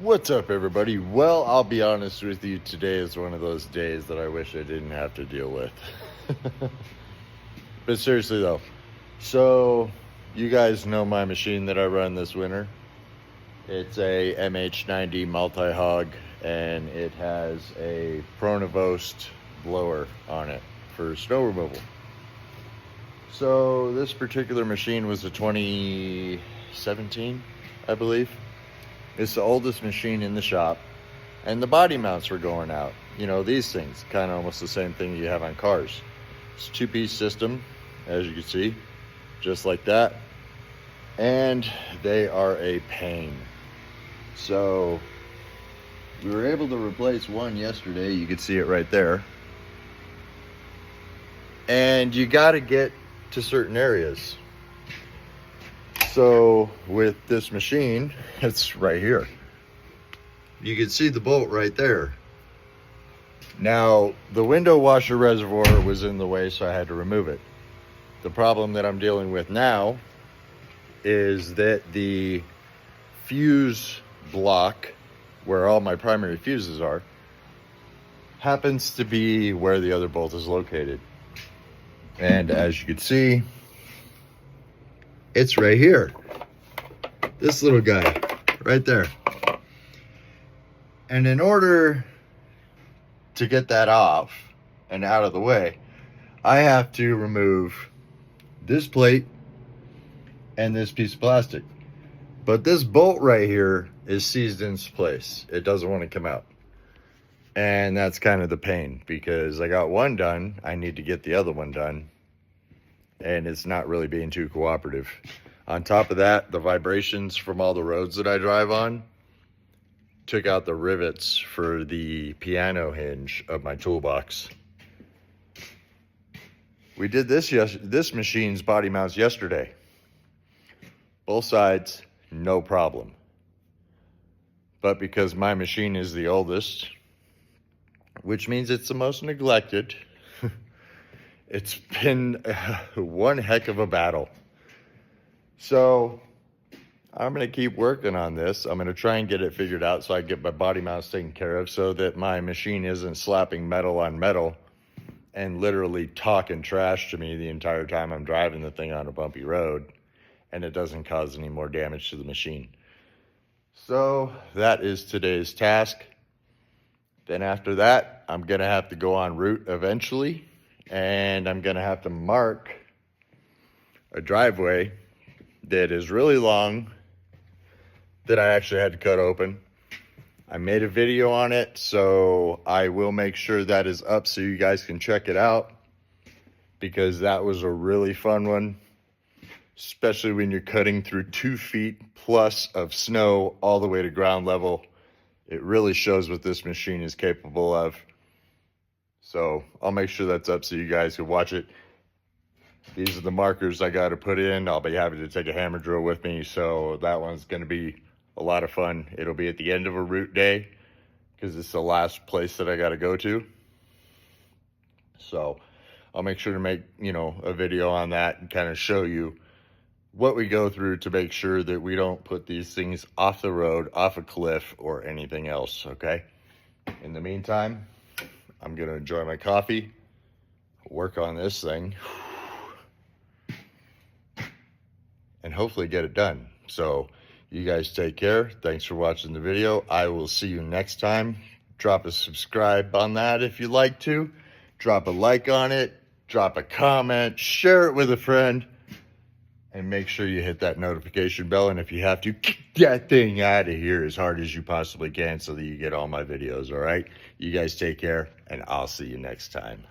What's up, everybody? Well, I'll be honest with you, today is one of those days that I wish I didn't have to deal with. But seriously though, so you guys know my machine that I run this winter. It's a MH90 multi-hog, and it has a Pronovost blower on it for snow removal. So this particular machine was a 2017, I believe. It's the oldest machine in the shop, and the body mounts were going out. You know, these things, kind of almost the same thing you have on cars. It's a two-piece system, as you can see, just like that. And they are a pain. So we were able to replace one yesterday. You could see it right there. And you got to get to certain areas. So with this machine, it's right here. You can see the bolt right there. Now, the window washer reservoir was in the way, so I had to remove it. The problem that I'm dealing with now is that the fuse block, where all my primary fuses are, happens to be where the other bolt is located. And as you can see, it's right here. This little guy right there. And in order to get that off and out of the way, I have to remove this plate and this piece of plastic. But this bolt right here is seized in place. It doesn't want to come out. And that's kind of the pain, because I got one done, I need to get the other one done, and it's not really being too cooperative. On top of that, the vibrations from all the roads that I drive on took out the rivets for the piano hinge of my toolbox. We did this machine's body mounts yesterday. Both sides, no problem. But because my machine is the oldest, which means it's the most neglected, it's been one heck of a battle. So I'm going to keep working on this. I'm going to try and get it figured out so I get my body mounts taken care of, so that my machine isn't slapping metal on metal and literally talking trash to me the entire time I'm driving the thing on a bumpy road, and it doesn't cause any more damage to the machine. So that is today's task. Then after that, I'm going to have to go en route eventually, and I'm going to have to mark a driveway that is really long that I actually had to cut open. I made a video on it, so I will make sure that is up so you guys can check it out, because that was a really fun one, especially when you're cutting through 2 feet plus of snow all the way to ground level. It really shows what this machine is capable of. So I'll make sure that's up so you guys can watch it. These are the markers I got to put in. I'll be happy to take a hammer drill with me, so that one's going to be a lot of fun. It'll be at the end of a route day, because it's the last place that I got to go to. So I'll make sure to make, a video on that and kind of show you what we go through to make sure that we don't put these things off the road, off a cliff, or anything else, okay? In the meantime, I'm going to enjoy my coffee, work on this thing, and hopefully get it done. So you guys take care. Thanks for watching the video. I will see you next time. Drop a subscribe on that if you like to. Drop a like on it. Drop a comment. Share it with a friend. And make sure you hit that notification bell. And if you have to, get that thing out of here as hard as you possibly can so that you get all my videos, all right? You guys take care, and I'll see you next time.